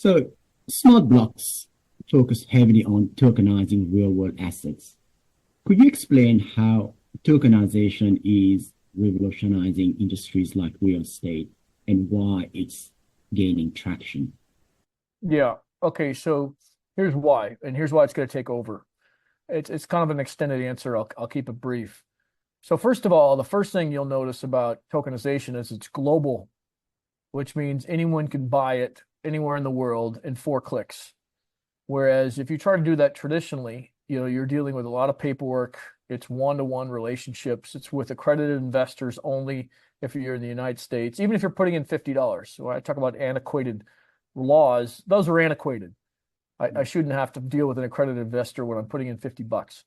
So smart blocks focus heavily on tokenizing real-world assets. Could you explain how tokenization is revolutionizing industries like real estate and why it's gaining traction? Yeah. Okay. So here's why, and here's why it's going to take over. It's kind of an extended answer. I'll keep it brief. So first of all, the first thing you'll notice about tokenization is it's global, which means anyone can buy it anywhere in the world in 4 clicks. Whereas if you try to do that traditionally, you're dealing with a lot of paperwork. It's one-to-one relationships. It's with accredited investors only if you're in the United States, even if you're putting in $50. So when I talk about antiquated laws, those are antiquated. I shouldn't have to deal with an accredited investor when I'm putting in $50.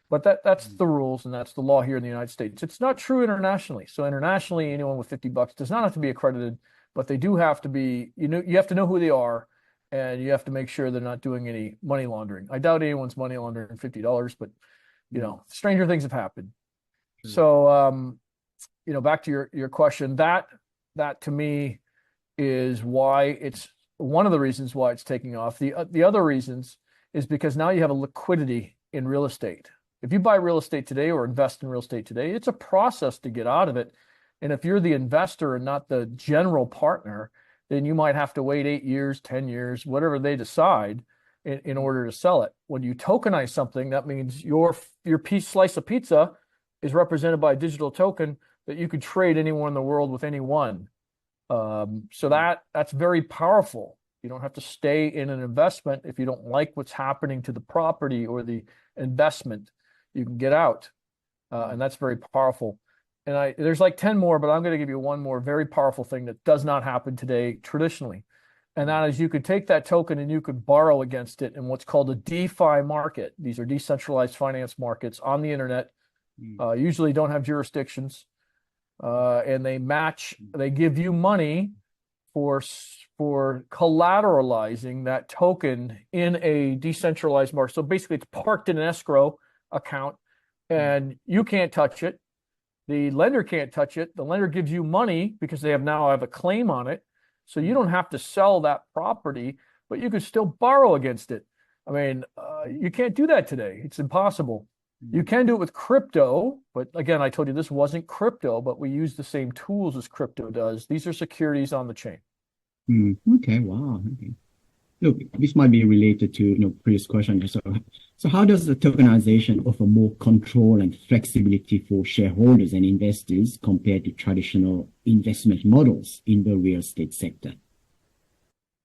But that's the rules and that's the law here in the United States. It's not true internationally. So internationally, anyone with $50 does not have to be accredited, but they do have to be, you have to know who they are and you have to make sure they're not doing any money laundering. I doubt anyone's money laundering $50, but stranger things have happened. So back to your question, that to me is why it's one of the reasons why it's taking off. The other reasons is because now you have a liquidity in real estate. If you buy real estate today or invest in real estate today, it's a process to get out of it. And if you're the investor and not the general partner, then you might have to wait 8 years, 10 years, whatever they decide in order to sell it. When you tokenize something, that means your slice of pizza is represented by a digital token that you could trade anywhere in the world with anyone. So that's very powerful. You don't have to stay in an investment if you don't like what's happening to the property or the investment. You can get out, and that's very powerful. And there's like 10 more, but I'm going to give you one more very powerful thing that does not happen today traditionally. And that is you could take that token and you could borrow against it in what's called a DeFi market. These are decentralized finance markets on the internet, usually don't have jurisdictions. And they give you money for collateralizing that token in a decentralized market. So basically it's parked in an escrow account and you can't touch it. The lender can't touch it. The lender gives you money because they now have a claim on it. So you don't have to sell that property, but you can still borrow against it. I mean, you can't do that today. It's impossible. You can do it with crypto, but again, I told you this wasn't crypto, but we use the same tools as crypto does. These are securities on the chain. Okay, wow. Okay. Look, this might be related to previous question. So how does the tokenization offer more control and flexibility for shareholders and investors compared to traditional investment models in the real estate sector?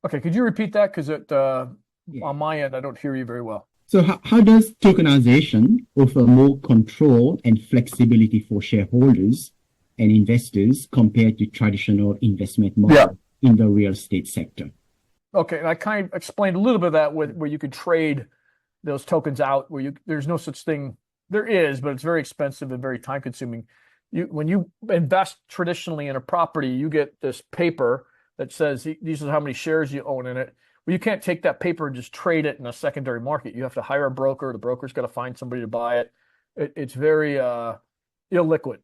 Okay, could you repeat that? Because on my end, I don't hear you very well. So how does tokenization offer more control and flexibility for shareholders and investors compared to traditional investment models in the real estate sector? Okay, and I kind of explained a little bit of that where you could trade those tokens out, there's no such thing. There is, but it's very expensive and very time consuming. When you invest traditionally in a property, you get this paper that says these are how many shares you own in it. Well, you can't take that paper and just trade it in a secondary market. You have to hire a broker. The broker's got to find somebody to buy it. It's very illiquid.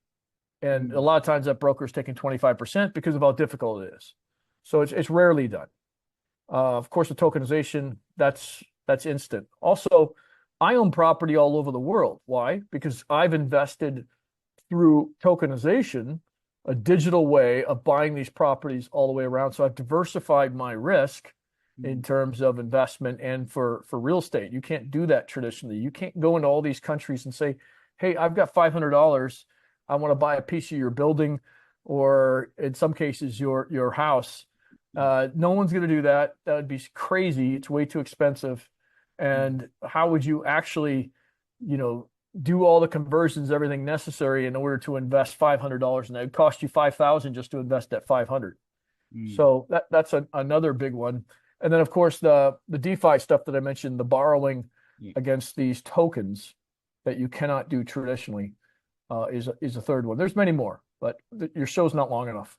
And a lot of times that broker is taking 25% because of how difficult it is. So it's rarely done. Of course, with tokenization, that's instant. Also, I own property all over the world. Why? Because I've invested through tokenization, a digital way of buying these properties all the way around. So I've diversified my risk in terms of investment and for real estate. You can't do that traditionally. You can't go into all these countries and say, hey, I've got $500. I want to buy a piece of your building or in some cases your house. No one's going to do that. That would be crazy. It's way too expensive. And how would you actually, do all the conversions, everything necessary in order to invest $500, and it would cost you $5,000 just to invest that $500. So that's another big one. And then of course the DeFi stuff that I mentioned, the borrowing against these tokens that you cannot do traditionally is a third one. There's many more, but your show's not long enough.